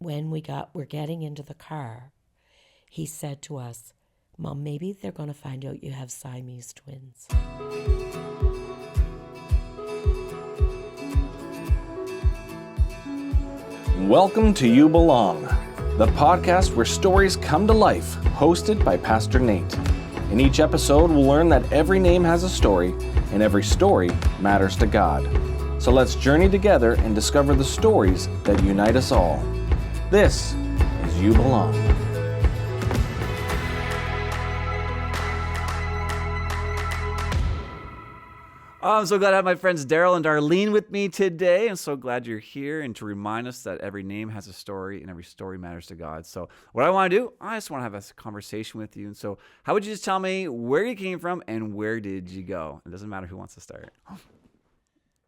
when we're getting into the car, he said to us, "Mom, maybe they're going to find out you have Siamese twins." Welcome to You Belong, the podcast where stories come to life, hosted by Pastor Nate. In each episode, we'll learn that every name has a story, and every story matters to God. So let's journey together and discover the stories that unite us all. This is You Belong. I'm so glad to have my friends Darrell and Darlene with me today. I'm so glad you're here and to remind us that every name has a story and every story matters to God. So what I want to do, I just want to have a conversation with you. And so how would you just tell me where you came from and where did you go? It doesn't matter who wants to start. What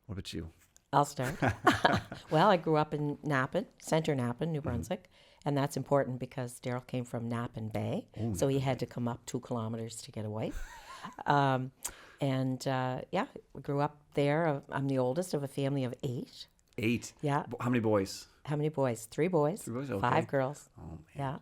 about you? I'll start. Well, I grew up in Napan, Center Napan, New Brunswick. And that's important because Darrell came from Napan Bay. So he had to come up 2 kilometers to get away. We grew up there. I'm the oldest of a family of 8. 8? Yeah. How many boys? 3 boys. 3 boys, okay. 5 girls. Oh, man. Yeah.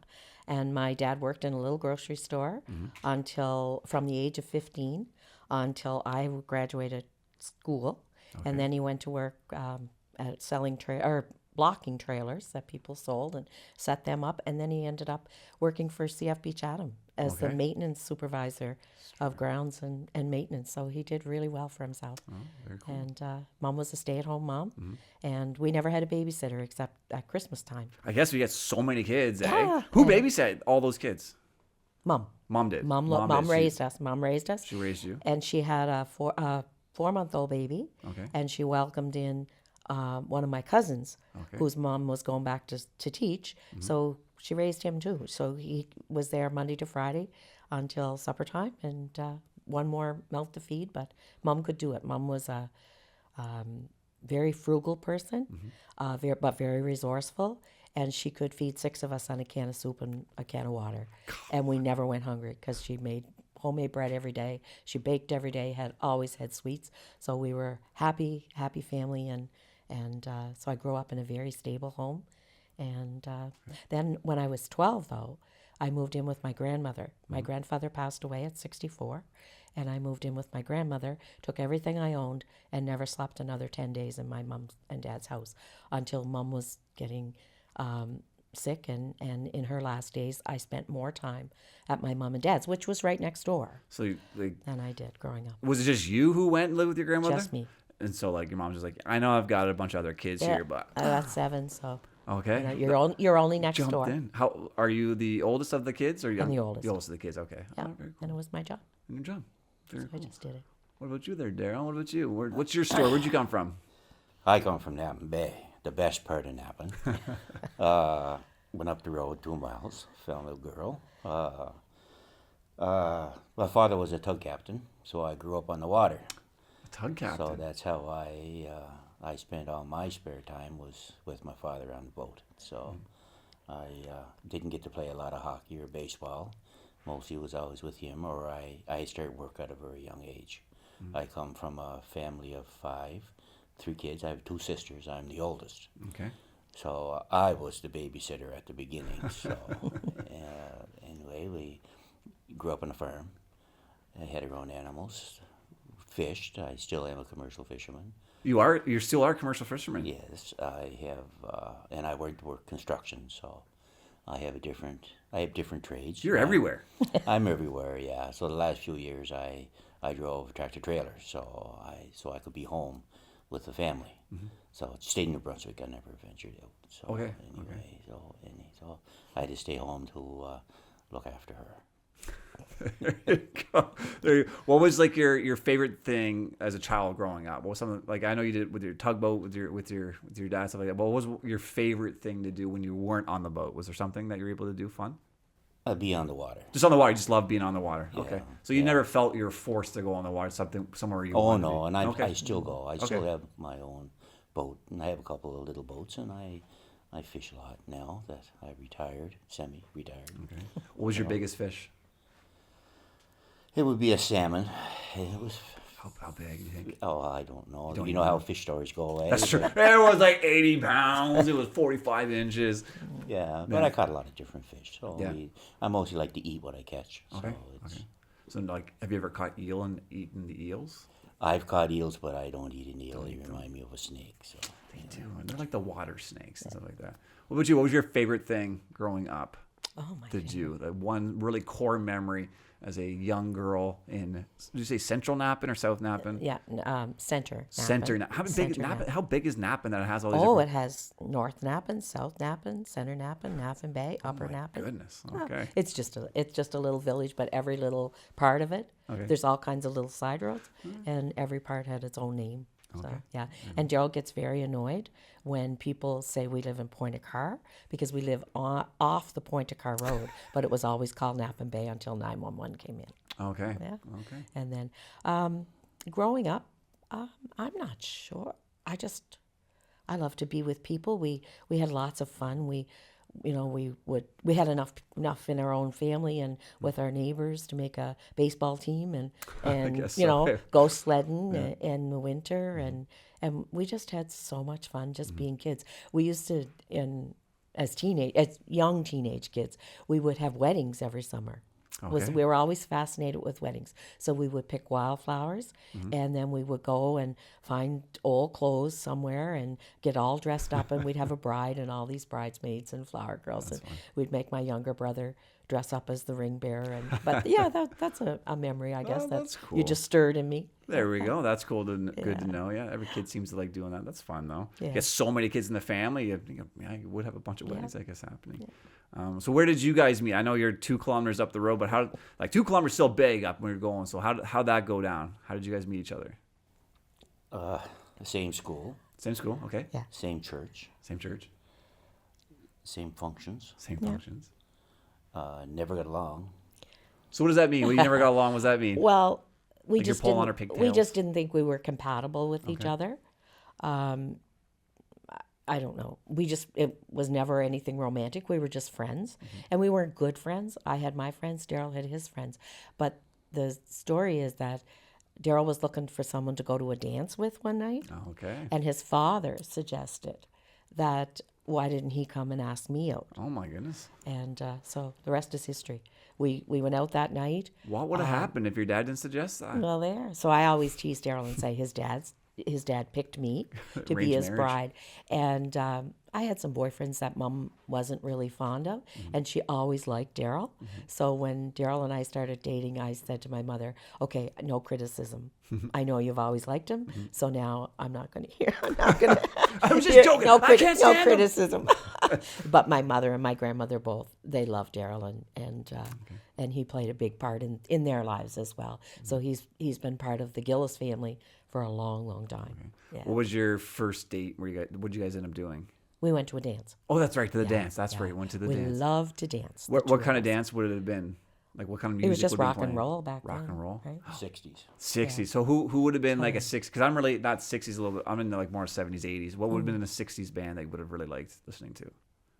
And my dad worked in a little grocery store from the age of 15 until I graduated school. Okay. And then he went to work at blocking trailers that people sold and set them up. And then he ended up working for CFB Chatham as the maintenance supervisor of grounds and maintenance. So he did really well for himself. Oh, very cool. And Mom was a stay-at-home mom. And we never had a babysitter except at Christmas time. I guess we got so many kids, Yeah. eh? Who babysat all those kids? Mom. Mom did. Mom raised us. Mom raised us. She raised you? And she had a 4-month-old baby. Okay. And she welcomed in one of my cousins, whose mom was going back to teach. So she raised him too. So he was there Monday to Friday until supper time, and one more mouth to feed. But Mom could do it. Mom was a very frugal person, but very resourceful. And she could feed 6 of us on a can of soup and a can of water. And we never went hungry because she made homemade bread every day. She baked every day, always had sweets. So we were happy family. And so I grew up in a very stable home. And then when I was 12, though, I moved in with my grandmother. My grandfather passed away at 64. And I moved in with my grandmother, took everything I owned, and never slept another 10 days in my mom and dad's house until Mom was getting sick. And in her last days, I spent more time at my mom and dad's, which was right next door than I did growing up. Was it just you who went and lived with your grandmother? Just me. And so, your mom's just like, I know I've got a bunch of other kids here, but... I got 7, so... Okay. You're only next Jumped door. in. How are you the oldest of the kids? Or I'm the oldest. The oldest of the kids, okay. Yeah, Oh, very cool. and it was my job. And your job. Very cool. I just did it. What about you there, Darrell? What about you? What's your story? Where'd you come from? I come from Napan Bay, the best part of Napan. Went up the road 2 miles, found a girl. My father was a tug captain, so I grew up on the water. A tug captain? So that's how I spent all my spare time was with my father on the boat. So I didn't get to play a lot of hockey or baseball. Mostly was always with him, or I started work at a very young age. I come from a family of 5, 3 kids. I have 2 sisters. I'm the oldest. Okay. So I was the babysitter at the beginning. So anyway, we grew up on a farm. I had our own animals, fished. I still am a commercial fisherman. You still are a commercial fisherman? Yes, I have, and I work construction. So I have different trades. You're everywhere. I'm everywhere. Yeah. So the last few years, I drove tractor trailers, so I could be home with the family. So I stayed in New Brunswick. I never ventured out. So Okay. Anyway, so I had to stay home to look after her. There you go. What was your favorite thing as a child growing up? What was something I know you did with your tugboat with your dad, stuff like that. What was your favorite thing to do when you weren't on the boat? Was there something that you were able to do fun? Be on the water. Just on the water. You just love being on the water. Yeah, okay. So you never felt you were forced to go on the water, somewhere you wanted to be. And I still go. I still Okay. have my own boat, and I have a couple of little boats, and I fish a lot now that I retired, semi-retired. Okay. What was your biggest fish? It would be a salmon. It was How big do you think? Oh, I don't know. Don't You even know how know. fish stories go away. That's true. It was like 80 pounds. It was 45 inches. Yeah, but I caught a lot of different fish. So Yeah. I mostly like to eat what I catch. Okay. So it's, Okay. So, like, have you ever caught eel and eaten the eels? I've caught eels, but I don't eat an eel. They remind me of a snake. So They do. They're like the water snakes and stuff like that. What about you? What was your favorite thing growing up? Oh my Did God. you? The one really core memory as a young girl in, did you say Central Nappen or South Nappen? Yeah, center. Center. Nappen. How big, Center Nappen, Nappen. how big is Nappen that it has all these Oh, it different... has North Nappen, South Nappen, Center Nappen, Nappen Bay, Upper Nappen. Goodness. Oh, Okay. it's just a little village, but every little part of it, Okay. there's all kinds of little side roads, and every part had its own name. So yeah, and Daryl gets very annoyed when people say we live in Pointe-à-Car because we live off the Pointe-à-Car road, but it was always called Nappen Bay until 911 came in. Okay. Yeah. Okay. And then growing up, I'm not sure. I love to be with people. We had lots of fun. We had enough in our own family and with our neighbors to make a baseball team and guess so. go sledding in the winter and we just had so much fun just being kids. We used to as young teenage kids, we would have weddings every summer. Okay. We were always fascinated with weddings. So we would pick wildflowers and then we would go and find old clothes somewhere and get all dressed up and we'd have a bride and all these bridesmaids and flower girls. And we'd make my younger brother dress up as the ring bearer. But yeah, that's a memory, I guess, that's that cool. you just stirred in me. There we go. That's cool. Good to know. Yeah, every kid seems to like doing that. That's fun, though. Yeah. You get so many kids in the family. You would have a bunch of weddings, I guess, happening. So where did you guys meet? I know you're 2 kilometers up the road, but 2 kilometers still big up when you're going. So how'd that go down? How did you guys meet each other? same school, Same school. Okay. Yeah. same church, Same church. same functions. Same functions. Never got along. So what does that mean? When you never got along, what does that mean? Well, we Like you're just pulling on her didn't. We pigtails? just didn't think we were compatible with each other. I don't know. It was never anything romantic. We were just friends, and we weren't good friends. I had my friends. Darrell had his friends. But the story is that Darrell was looking for someone to go to a dance with one night, Okay. and his father suggested that why didn't he come and ask me out? Oh my goodness. And so the rest is history. We went out that night. What would have happened if your dad didn't suggest that? Well, there. So I always tease Darrell and say his dad picked me to be Arranged his marriage. bride. And I had some boyfriends that Mom wasn't really fond of, and she always liked Darrell. So when Darrell and I started dating, I said to my mother, okay, no criticism. I know you've always liked him, so now I'm not going to hear. I'm not going to. I was just joking. I can't stand him. criticism. But my mother and my grandmother both, they loved Darrell, and he played a big part in their lives as well. So he's been part of the Gillis family for a long, long time. Yeah. What was your first date? What did you guys end up doing? We went to a dance. Oh, that's right, to the dance. That's right, went to the we dance. loved to dance. the What two kind of of us. dance would it have been? Like what kind of music? It was just would you rock be and playing? roll back then. Rock and roll. Right? 60s. 60s. So who would have been like a 60s? Because I'm really not 60s a little bit. I'm into like more 70s, 80s. What would have been in a 60s band that you would have really liked listening to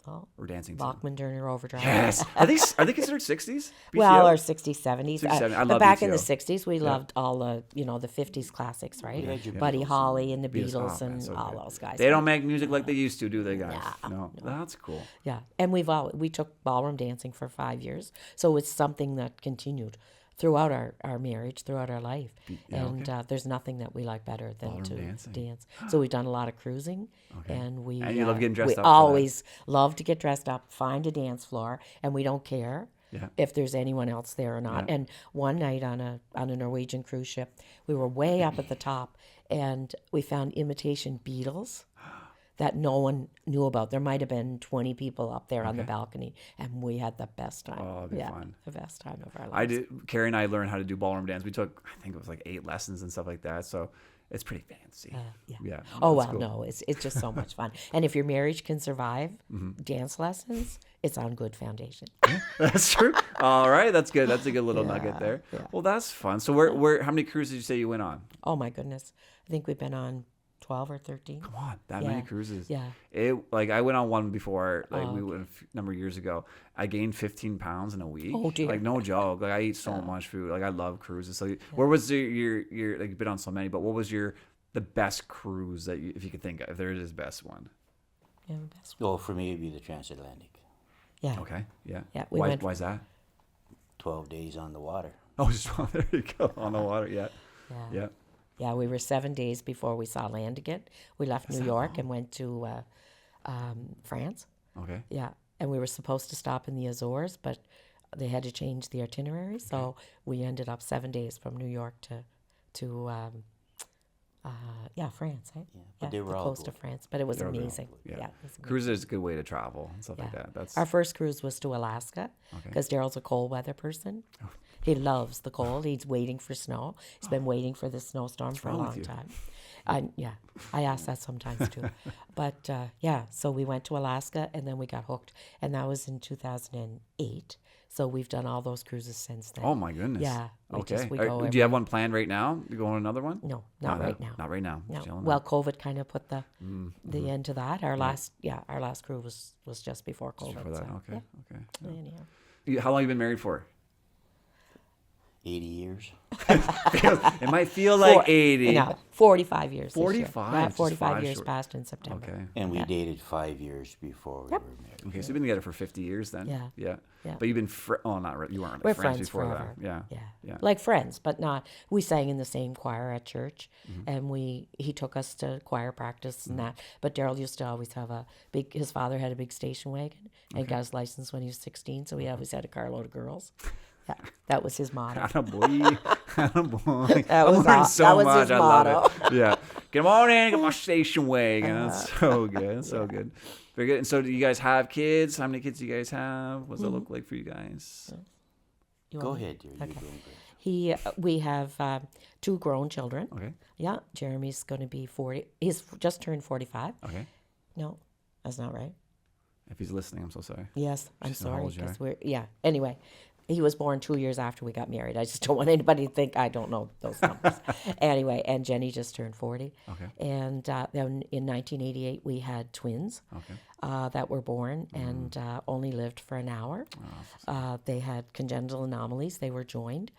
Oh, or dancing to? Bachman Turner Overdrive. Yes. Are they considered 60s? Well, BTO? or 60s, 70s. 60s, 70s. I But love back in the BTO. 60s, we loved all the, the 50s classics, right? Yeah, your Buddy Beatles Holly and the Beatles. Oh, Beatles man, and so all good. those guys. They don't make music like they used to, do they, guys? No, That's cool. Yeah, and we took ballroom dancing for 5 years, so it's something that continued throughout our marriage, throughout our life. Yeah, And there's nothing that we like better than Ballroom to dancing. dance. So we've done a lot of cruising, and And you love getting dressed we up for that. always love to get dressed up, find a dance floor, and we don't care Yeah. if there's anyone else there or not. Yeah. And one night on a Norwegian cruise ship, we were way up at the top, and we found imitation Beatles that no one knew about. There might have been 20 people up there on the balcony, and we had the best time. Oh, it'd be fun. The best time of our lives. I did. Carrie and I learned how to do ballroom dance. We took, I think it was like 8 lessons and stuff like that. So it's pretty fancy. Yeah. Oh, that's well, cool. no, it's just so much fun. And if your marriage can survive Mm-hmm. dance lessons, it's on good foundation. That's true. All right, that's good. That's a good little nugget there. yeah. Well, that's fun. So where how many cruises did you say you went on? Oh, my goodness. I think we've been on 12 or 13. Come on, that many cruises. Yeah. I went on one before, we went a number of years ago. I gained 15 pounds in a week. Oh, dear. Like, no joke. Like, I eat so much food. Like, I love cruises. So where was your like, you've been on so many, but what was the best cruise that if you could think of, if there is a best one? Yeah, the best. Well, for me, it'd be the transatlantic. Yeah. Okay. Yeah. Yeah, Why's that? 12 days on the water. Oh, just there you go, on the water. Yeah. Yeah. Yeah, we were 7 days before we saw land again. We left New York and went to France. Okay. Yeah, and we were supposed to stop in the Azores, but they had to change the itinerary, so we ended up 7 days from New York to France, right? Yeah, but they were the all coast good. of France, but it was They were all amazing. good, Yeah, it was amazing. Cruise is a good way to travel and stuff like that. That's Our first cruise was to Alaska because Darrell's a cold weather person. He loves the cold. He's waiting for snow. He's been waiting for this snowstorm for a wrong with long you? time. I ask that sometimes too. But so we went to Alaska and then we got hooked. And that was in 2008. So we've done all those cruises since then. Oh my goodness. Yeah, we Okay. go Do you have one planned right now? You going on another one? No, not right now. Not right now. No. Chilling Well, out. COVID kind of put the end to that. Our last cruise was just before COVID. For that. So, Okay. yeah. Okay. Anyhow. How long have you been married for? 80 years. It might feel like 80. No, 45 years. this year. 45? Yeah, Just 45 five years short. passed in September. Okay. And we dated 5 years before we were married. Okay, so you've been together for 50 years then? Yeah. Yeah. Yeah. But you've been, not really, you weren't We're friends friends before forever. that. Yeah. Yeah. Yeah. Like friends, but not. We sang in the same choir at church, Mm-hmm. and he took us to choir practice and that. But Darrell used to always have his father had a big station wagon and got his license when he was 16, so he always had a carload of girls. Yeah, that was his motto. Attaboy. Attaboy. That was I learned all- so that was much. his I love motto. it. Yeah. Get on in, get my station wagon. That's so good. That's so good. Very good. And so do you guys have kids? How many kids do you guys have? What does it look like for you guys? You Go want me- ahead, dear. You're doing great. We have 2 grown children. Okay. Yeah, Jeremy's going to be 40. He's just turned 45. Okay. No, that's not right. If he's listening, I'm so sorry. Yes, I'm Just know how sorry. old you 'Cause are. Anyway, he was born 2 years after we got married. I just don't want anybody to think I don't know those numbers. Anyway, and Jenny just turned 40. Okay. And then in 1988, we had twins Okay. that were born and only lived for an hour. They had congenital anomalies. They were joined.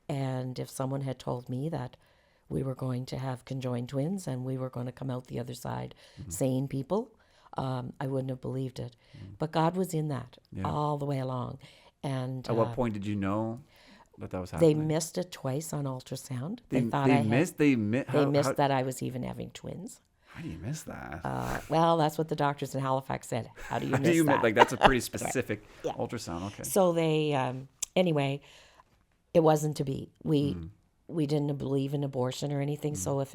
And if someone had told me that we were going to have conjoined twins and we were going to come out the other side sane people, I wouldn't have believed it. But God was in that all the way along. And At what point did you know that was they happening? missed it twice on ultrasound. They thought missed. They missed that I was even having twins. How do you miss that? Well, that's what the doctors in Halifax said. How do you miss that? Like that's a pretty specific ultrasound? Okay. So they, anyway, it wasn't to be. We didn't believe in abortion or anything. So if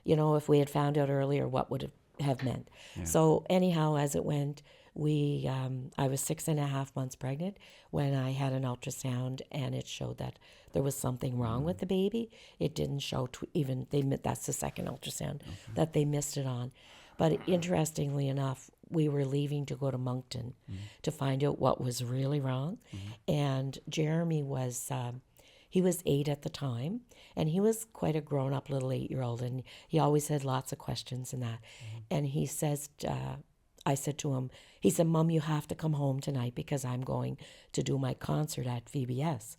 if we had found out earlier, what would it have meant? So anyhow, as it went, I was 6.5 months pregnant when I had an ultrasound, and it showed that there was something wrong with the baby. It didn't show that's the second ultrasound that they missed it on. But interestingly enough, we were leaving to go to Moncton to find out what was really wrong. And Jeremy was, he was 8 at the time, and he was quite a grown-up little 8-year-old, and he always had lots of questions and that. And he says, I said to him, he said, Mom, you have to come home tonight because I'm going to do my concert at VBS.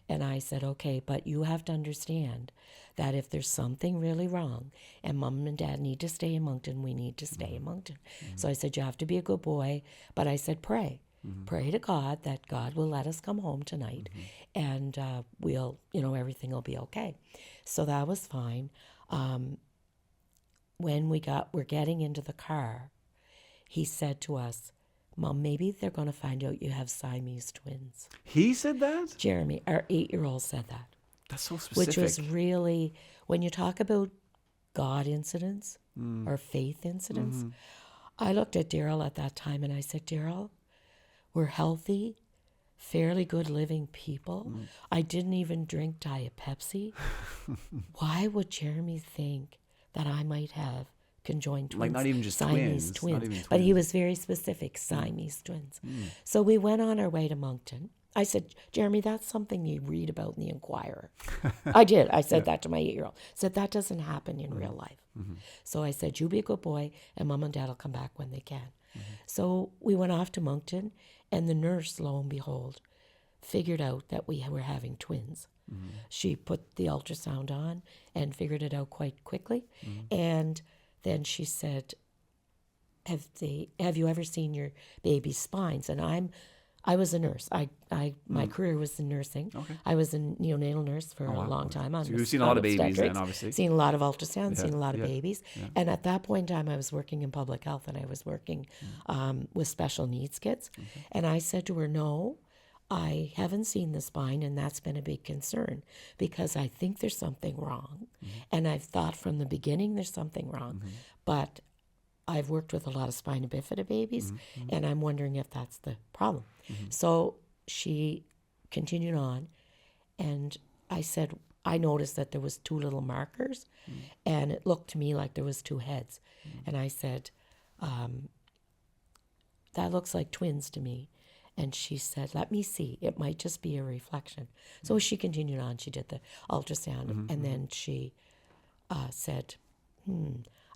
And I said, okay, but you have to understand that if there's something really wrong and Mom and Dad need to stay in Moncton, we need to stay in Moncton. So I said, you have to be a good boy. But I said, pray. Pray to God that God will let us come home tonight and we'll, everything will be okay. So that was fine. When we're getting into the car, he said to us, Mom, maybe they're going to find out you have Siamese twins. He said that? Jeremy, our 8-year-old, said that. That's so specific. Which was really, when you talk about God incidents or faith incidents, I looked at Darrell at that time and I said, Darrell, we're healthy, fairly good living people. I didn't even drink Diet Pepsi. Why would Jeremy think that I might have conjoined twins? Like not even just Siamese twins. Not even But he twins. was very specific, Siamese twins. So we went on our way to Moncton. I said, Jeremy, that's something you read about in the Inquirer. I did. I said that to my 8-year-old. I said, that doesn't happen in real life. So I said, you be a good boy, and Mom and Dad will come back when they can. So we went off to Moncton, and the nurse, lo and behold, figured out that we were having twins. She put the ultrasound on and figured it out quite quickly. And then she said, have you ever seen your baby's spines? And I was a nurse. My career was in nursing. Okay. I was a neonatal nurse for a long time. So you've seen a lot of babies then, obviously. Seen a lot of ultrasounds, seen a lot of yeah, babies. yeah. And at that point in time, I was working in public health, and I was working with special needs kids. And I said to her, no, I haven't seen the spine, and that's been a big concern because I think there's something wrong. And I've thought from the beginning there's something wrong. But I've worked with a lot of spina bifida babies, and I'm wondering if that's the problem. So she continued on, and I said, I noticed that there was 2 little markers, and it looked to me like there was 2 heads. And I said, that looks like twins to me. And she said, let me see. It might just be a reflection. So she continued on. She did the ultrasound, and then she said,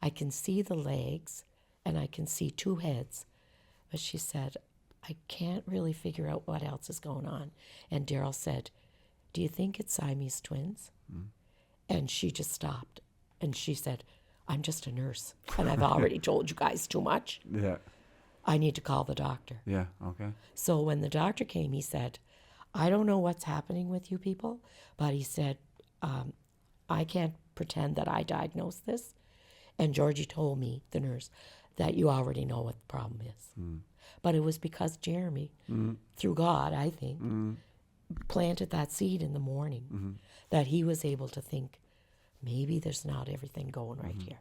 I can see the legs, and I can see 2 heads. But she said, I can't really figure out what else is going on. And Darrell said, do you think it's Siamese twins? And she just stopped. And she said, I'm just a nurse, and I've already told you guys too much. Yeah. I need to call the doctor. Yeah. Okay. So when the doctor came, he said, I don't know what's happening with you people, but he said, I can't pretend that I diagnosed this. And Georgie told me, the nurse, that you already know what the problem is. But it was because Jeremy, through God, I think, planted that seed in the morning that he was able to think, maybe there's not everything going right here.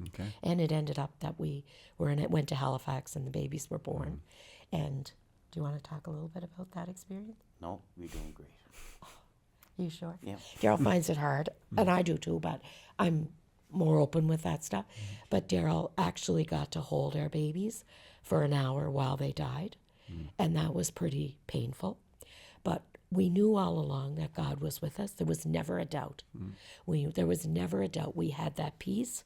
Okay. And it ended up that we went to Halifax and the babies were born. And do you want to talk a little bit about that experience? No, you're doing great. You sure? Yeah. Darrell finds it hard, and I do too, but I'm more open with that stuff. But Darrell actually got to hold our babies for an hour while they died, and that was pretty painful. But we knew all along that God was with us. There was never a doubt. There was never a doubt. We had that peace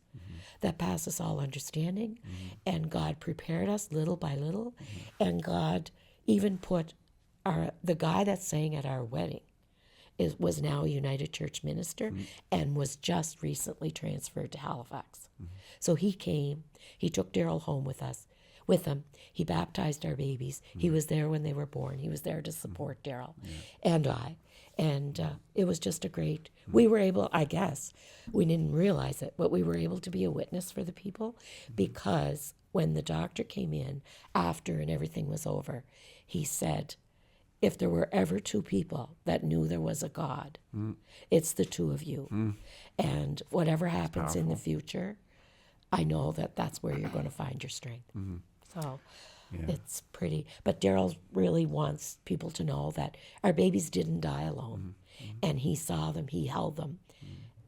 that passes all understanding, and God prepared us little by little, and God even put the guy that sang at our wedding was now a United Church minister and was just recently transferred to Halifax. So he came, he took Darrell home with him. He baptized our babies. He was there when they were born. He was there to support Darrell and I. And it was just a great, we were able, I guess, we didn't realize it, but we were able to be a witness for the people because when the doctor came in after and everything was over, he said, if there were ever 2 people that knew there was a God, it's the 2 of you. And whatever happens in the future, I know that that's where you're going to find your strength. So it's pretty. But Darrell really wants people to know that our babies didn't die alone. And he saw them, he held them.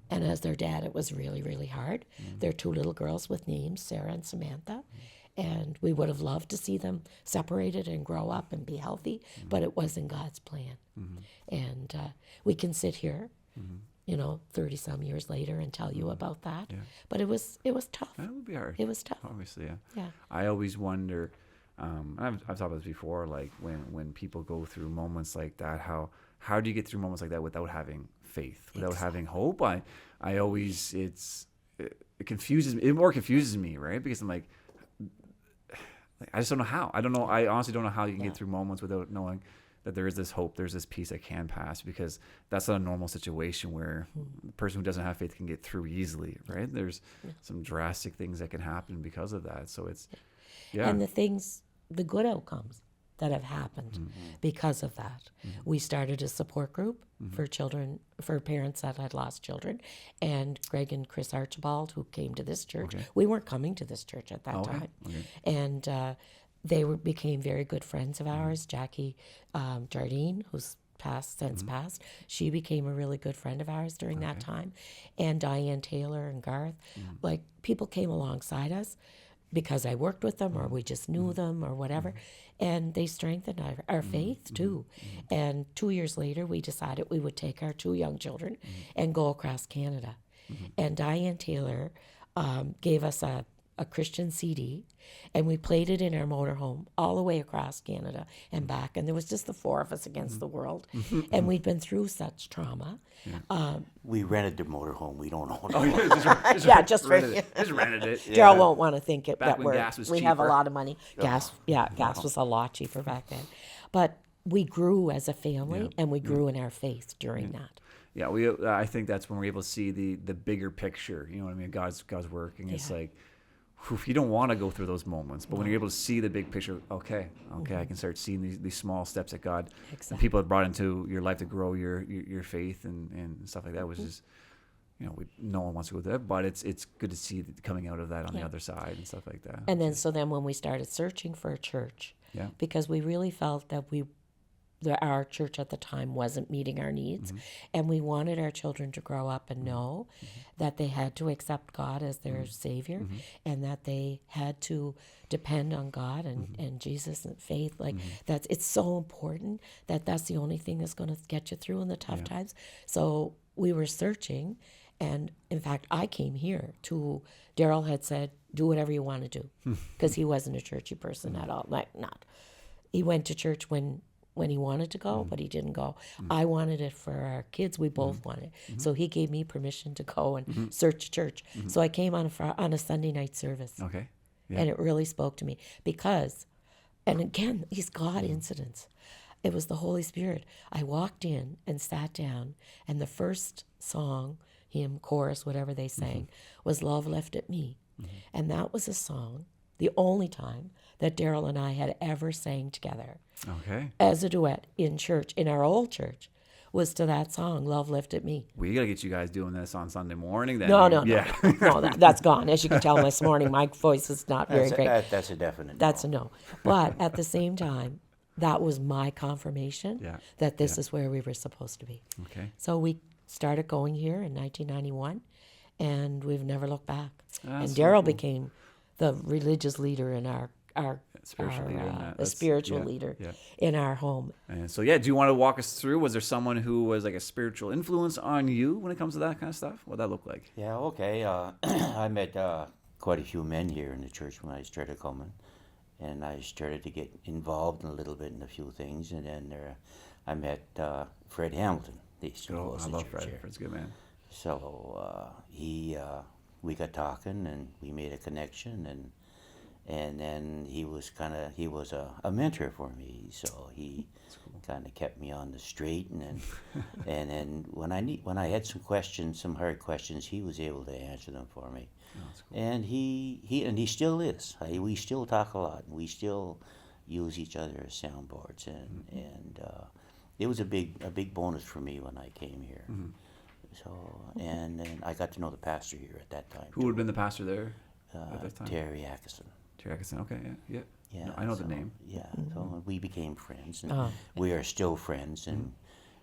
And as their dad, it was really, really hard. They're 2 little girls with names, Sarah and Samantha. And we would have loved to see them separated and grow up and be healthy, but it wasn't God's plan. And we can sit here, 30-some years later and tell you about that. Yeah. But it was tough. That would be hard. It was tough. Obviously, yeah. Yeah. I always wonder, I've talked about this before, like when people go through moments like that, how do you get through moments like that without having faith, without having hope? I always, it confuses me. It more confuses me, right? Because I'm like, I just don't know how. I honestly don't know how you can get through moments without knowing that there is this hope, there's this peace that can pass, because that's not a normal situation where the person who doesn't have faith can get through easily, right? There's some drastic things that can happen because of that. So it's, And the good outcomes that have happened because of that. We started a support group for parents that had lost children, and Greg and Chris Archibald, who came to this church. We weren't coming to this church at that time. And they became very good friends of ours. Jackie Jardine, who's since passed, she became a really good friend of ours during that time. And Diane Taylor and Garth, like people came alongside us because I worked with them or we just knew them or whatever. And they strengthened our faith too. And 2 years later, we decided we would take our 2 young children and go across Canada. And Diane Taylor gave us a Christian CD, and we played it in our motorhome all the way across Canada and back. And there was just the four of us against the world. And we'd been through such trauma. We rented the motorhome. We don't own it. Oh, yeah, Just rented it. Just rented it. Yeah. Daryl won't want to think Back that when gas was we have a cheaper. lot of money. Gas was a lot cheaper back then. But we grew as a family, and we grew in our faith during that. Yeah, I think that's when we're able to see the bigger picture. You know what I mean? God's working. It's like, whew, you don't want to go through those moments, but when you're able to see the big picture, okay, I can start seeing these small steps that God and people have brought into your life to grow your faith and stuff like that. Was just, no one wants to go through that, but it's good to see coming out of that on the other side and stuff like that. And then when we started searching for a church, because we really felt that our church at the time wasn't meeting our needs, and we wanted our children to grow up and know that they had to accept God as their Savior, and that they had to depend on God and Jesus and faith. It's so important that's the only thing that's going to get you through in the tough times. So we were searching, and in fact, I came here Darrell had said, do whatever you want to do, because he wasn't a churchy person at all. He went to church when he wanted to go, but he didn't go. I wanted it for our kids. We both wanted it. So he gave me permission to go and search church. So I came on a Sunday night service. Okay. Yeah. And it really spoke to me because, and again, these God incidents. It was the Holy Spirit. I walked in and sat down, and the first song, hymn, chorus, whatever they sang, was Love Lifted Me. And that was a song, the only time that Darrell and I had ever sang together. Okay. As a duet in church, in our old church, was to that song, Love Lifted Me. We got to get you guys doing this on Sunday morning then. No, that's gone. As you can tell this morning, my voice is not very great. That's a definite That's a no. But at the same time, that was my confirmation that this is where we were supposed to be. Okay. So we started going here in 1991, and we've never looked back. And so Darrell cool. became the religious leader in our spiritual leader in that. a spiritual leader in our home. And so, do you want to walk us through? Was there someone who was like a spiritual influence on you when it comes to that kind of stuff? What'd that look like? Yeah, okay. I met quite a few men here in the church when I started coming, and I started to get involved in a little bit in a few things, and then I met Fred Hamilton. I love Fred. Here. Fred's a good man. So we got talking, and we made a connection, and then he was a mentor for me. So he kind of kept me on the straight, and then and then when I had some hard questions, he was able to answer them for me. Oh, that's cool. And he still is. We still talk a lot. We still use each other as soundboards, and it was a big bonus for me when I came here. So, and then I got to know the pastor here at that time. Who would have been the pastor there at that time? Terry Atkinson. Terry Atkinson. Okay, yeah. Yeah, No, I know the name. Yeah, so we became friends, and we are still friends, and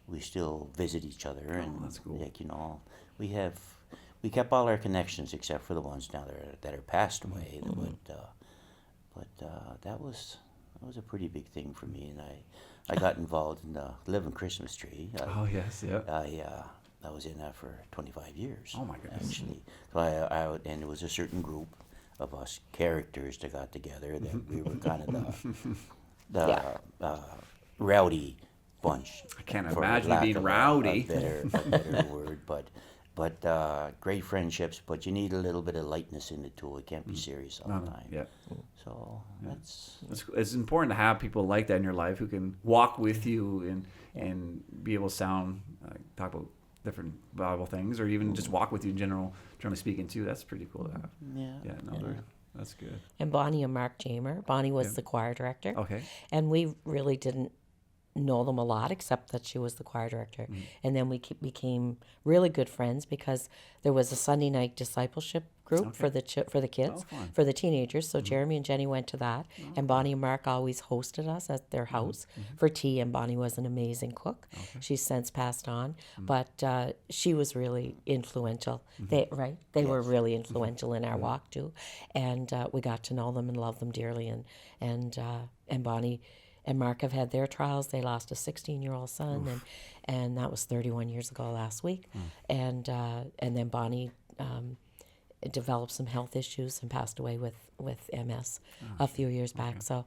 we still visit each other, and that's cool. We kept all our connections except for the ones now that are passed away. But that was a pretty big thing for me, and I got involved in the Living Christmas Tree. Oh yes, yeah. I was in that for 25 years. Oh my goodness. Actually, so and it was a certain group of us characters that got together that we were kind of the rowdy bunch. I can't for imagine lack being of rowdy. A better word, but great friendships. But you need a little bit of lightness in it too. It can't be serious all the time. Yeah. So It's important to have people like that in your life who can walk with you and be able to talk about different Bible things, or even just walk with you in general, generally speaking too. That's pretty cool to have. That's good. And Bonnie and Mark Jamer. Bonnie was the choir director. Okay. And we really didn't know them a lot, except that she was the choir director. And then we became really good friends because there was a Sunday night discipleship group for the kids, for the teenagers. So Jeremy and Jenny went to that, and Bonnie and Mark always hosted us at their house for tea. And Bonnie was an amazing cook. She's since passed on, but she was really influential. They were really influential in our walk too, and we got to know them and love them dearly. And Bonnie and Mark have had their trials. They lost a 16-year-old son, and that was 31 years ago last week. And then Bonnie developed some health issues and passed away with MS a few years back. So,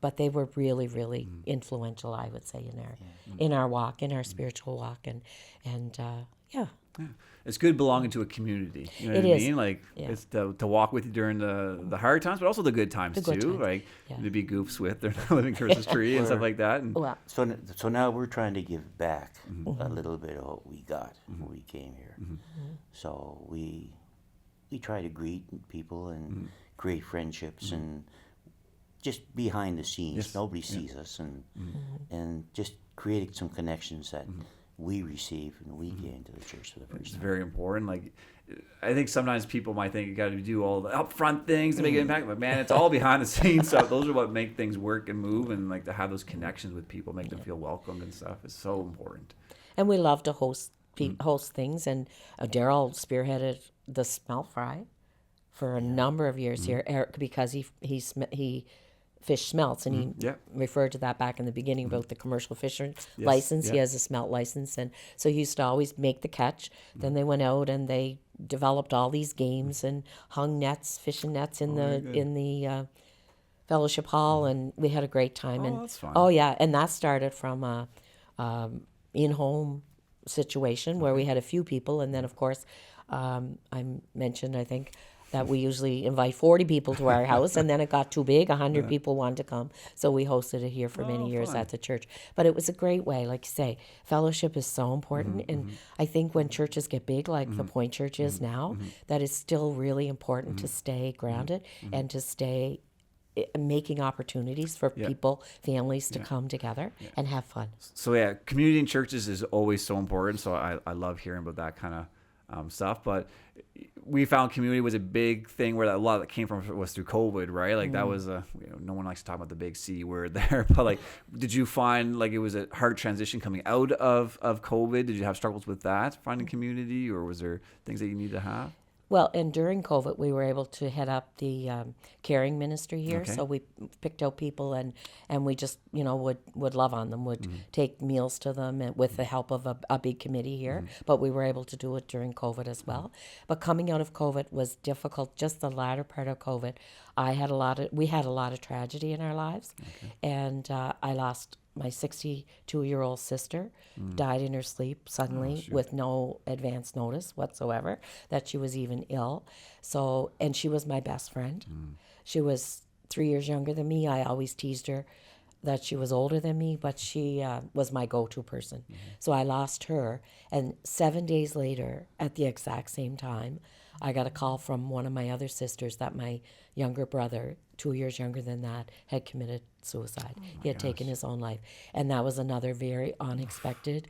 but they were really, really influential, I would say, in our walk, in our spiritual walk, and Yeah. It's good belonging to a community. You know what It I is. mean? Like, Yeah. it's to walk with you during the hard times, but also the good times The good too. times. Like, Yeah. to be goofs with, they're not living Christmas tree and stuff like that. And well, So now we're trying to give back a little bit of what we got when we came here. So we try to greet people and create friendships and just behind the scenes. Yes. Nobody sees us, and just creating some connections that we receive when we get into the church for the first it's time. very important. Like, I think sometimes people might think you got to do all the upfront things to make an impact, but man, it's all behind the scenes stuff. Those are what make things work and move, and like to have those connections with people, make them feel welcomed and stuff is so important. and we love to host things, and Darrell spearheaded the smelt fry for a number of years here, because he fish smelts, and he Yeah. referred to that back in the beginning about the commercial fisher license. He yeah. has a smelt license, and so he used to always make the catch. Then they went out and they developed all these games and hung nets, fishing nets in the fellowship hall, and we had a great time. And that's fun. oh yeah, and that started from a in-home situation where we had a few people, and then of course I mentioned, I think, that we usually invite 40 people to our house, and then it got too big. 100 people wanted to come, so we hosted it here for many years fun. at the church. But it was a great way, like you say, fellowship is so important, and I think when churches get big, like the Point Church is now, that it's still really important to stay grounded and to stay making opportunities for people, families to come together and have fun. So yeah, community in churches is always so important. So I love hearing about that kind of stuff. But we found community was a big thing where a lot that came from was through COVID, right? Like that was no one likes to talk about the big C word there, but like, did you find like it was a hard transition coming out of COVID? Did you have struggles with that, finding community, or was there things that you need to have? Well, and during COVID, we were able to head up the caring ministry here. Okay. So we picked out people, and we just, would love on them, would take meals to them, and with the help of a big committee here. But we were able to do it during COVID as well. But coming out of COVID was difficult. Just the latter part of COVID, we had a lot of tragedy in our lives, and I lost my 62-year-old sister. Died in her sleep suddenly with no advance notice whatsoever that she was even ill. So, and she was my best friend. She was 3 years younger than me. I always teased her that she was older than me, but she was my go-to person. So I lost her, and 7 days later, at the exact same time, I got a call from one of my other sisters that my younger brother, 2 years younger than that, had committed suicide. He had taken his own life. And that was another very unexpected.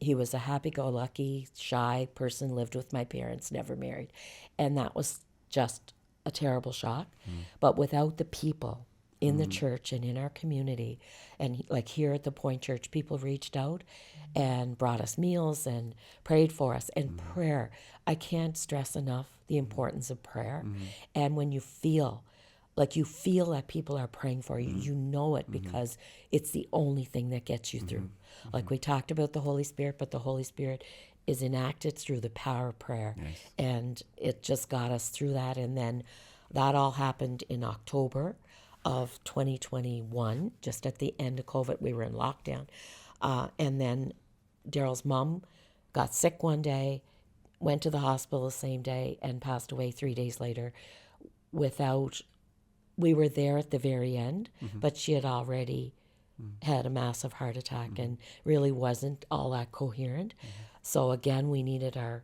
He was a happy-go-lucky, shy person, lived with my parents, never married. And that was just a terrible shock. But without the people in the church and in our community, and like here at the Point Church, people reached out and brought us meals and prayed for us. And prayer, I can't stress enough the importance of prayer. And when you feel that people are praying for you, you know it because it's the only thing that gets you through. Like we talked about the Holy Spirit, but the Holy Spirit is enacted through the power of prayer. And it just got us through that. And then that all happened in October of 2021, just at the end of COVID. We were in lockdown. And then Darrell's mom got sick one day, went to the hospital the same day, and passed away 3 days later we were there at the very end, but she had already had a massive heart attack and really wasn't all that coherent. So again, we needed our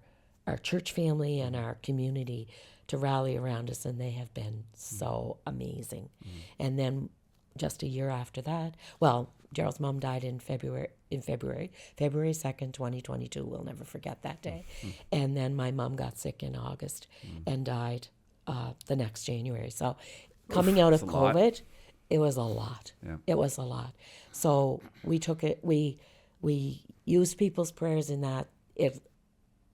church family and our community to rally around us, and they have been so amazing. And then just a year after that, well, Darrell's mom died in February 2nd, 2022. We'll never forget that day. And then my mom got sick in August and died the next January. So coming out of COVID, it was a lot. Yeah. It was a lot. So we took it, we used people's prayers in that it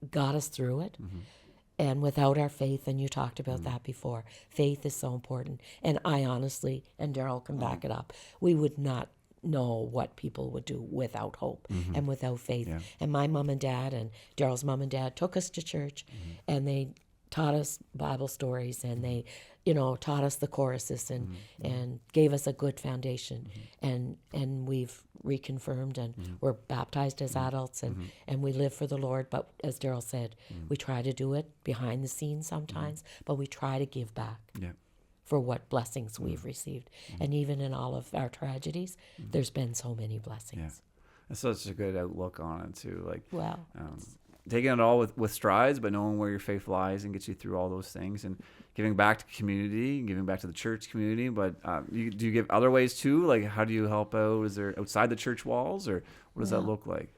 got us through it. And without our faith, and you talked about that before, faith is so important. And I honestly, and Darrell can back it up, we would not know what people would do without hope and without faith. Yeah. And my mom and dad and Darrell's mom and dad took us to church, and they taught us Bible stories, and they, taught us the choruses and gave us a good foundation. And we've reconfirmed, and we're baptized as adults, and we live for the Lord. But as Darrell said, we try to do it behind the scenes sometimes, but we try to give back. Yeah. For what blessings we've received. And even in all of our tragedies, there's been so many blessings. Yeah. That's such a good outlook on it too. Like, Well, taking it all with strides, but knowing where your faith lies and gets you through all those things, and giving back to community, giving back to the church community. But do you give other ways too? Like, how do you help out? Is there outside the church walls, or what does that look like?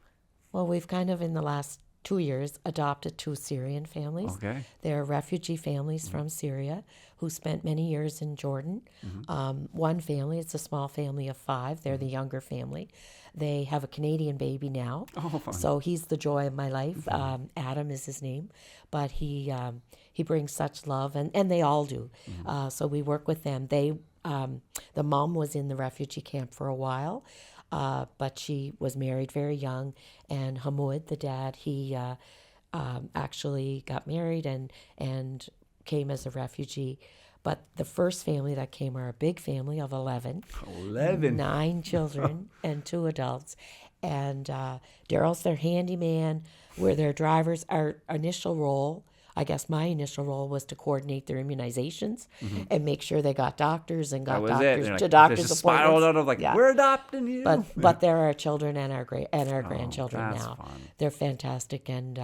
well, we've kind of in the last 2 years adopted 2 Syrian families. Okay. They're refugee families from Syria who spent many years in Jordan. One family, it's a small family of 5. They're the younger family. They have a Canadian baby now. Oh, fun. So he's the joy of my life. Adam is his name. But he brings such love, and they all do. So we work with them. The mom was in the refugee camp for a while. But she was married very young, and Hamoud, the dad, he actually got married and came as a refugee. But the first family that came are a big family of 11. 9 children and 2 adults. And Darrell's their handyman. We're their drivers. Our initial role, I guess my initial role, was to coordinate their immunizations and make sure they got doctors and got doctors to doctor's Spiraled out appointments. of like, Yeah. we're adopting you. But they're our children and our grandchildren that's now. fun. They're fantastic, and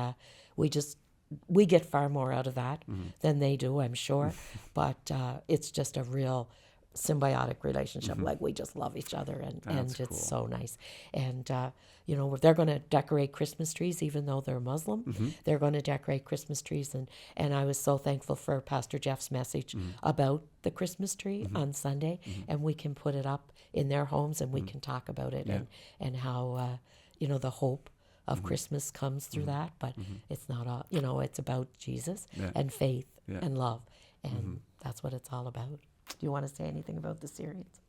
we get far more out of that than they do, I'm sure. But it's just a real symbiotic relationship. Like, we just love each other, and That's it's cool. so nice. And they're going to decorate Christmas trees, even though they're Muslim. They're going to decorate Christmas trees, and I was so thankful for Pastor Jeff's message about the Christmas tree on Sunday, and we can put it up in their homes, and we can talk about it and how the hope of Christmas comes through that. But it's not all, it's about Jesus and faith and love, and that's what it's all about. Do you want to say anything about the Syrians?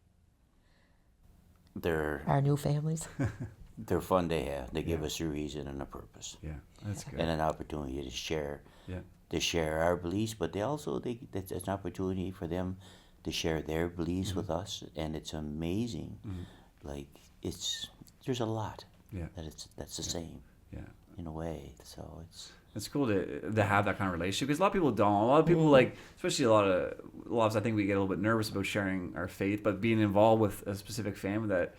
Our new families? They're fun to have. They give us a reason and a purpose, Yeah, that's good. and an opportunity to share. Yeah. To share our beliefs, but it's an opportunity for them to share their beliefs with us, and it's amazing. Like, there's a lot that's the same in a way. So It's cool to have that kind of relationship, because a lot of people don't. A lot of people especially a lot of us, I think we get a little bit nervous about sharing our faith, but being involved with a specific family that,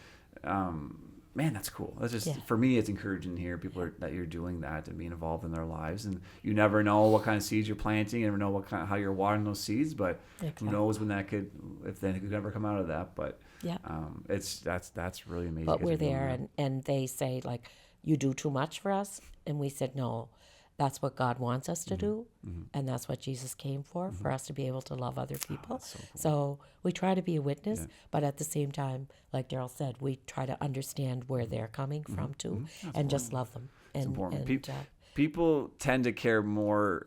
man, that's cool. That's just, for me, it's encouraging to hear people that you're doing that and being involved in their lives. And you never know what kind of seeds you're planting, you never know how you're watering those seeds, but who knows when that could ever come out of that. But that's really amazing. But we're there, and they say, like, you do too much for us. And we said, no, that's what God wants us to do. And that's what Jesus came for us to be able to love other people. So we try to be a witness, but at the same time, like Darrell said, we try to understand where they're coming from too, and just love them. It's And, important. and People tend to care more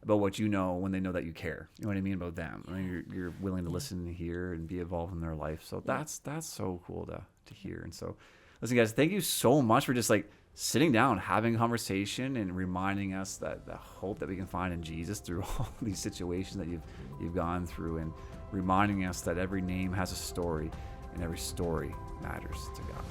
about what you know when they know that you care. You know what I mean about them. I mean, you're willing to listen and hear and be involved in their life. So that's so cool to hear. And so, listen, guys, thank you so much for just sitting down, having a conversation, and reminding us that the hope that we can find in Jesus through all these situations that you've gone through, and reminding us that every name has a story and every story matters to God.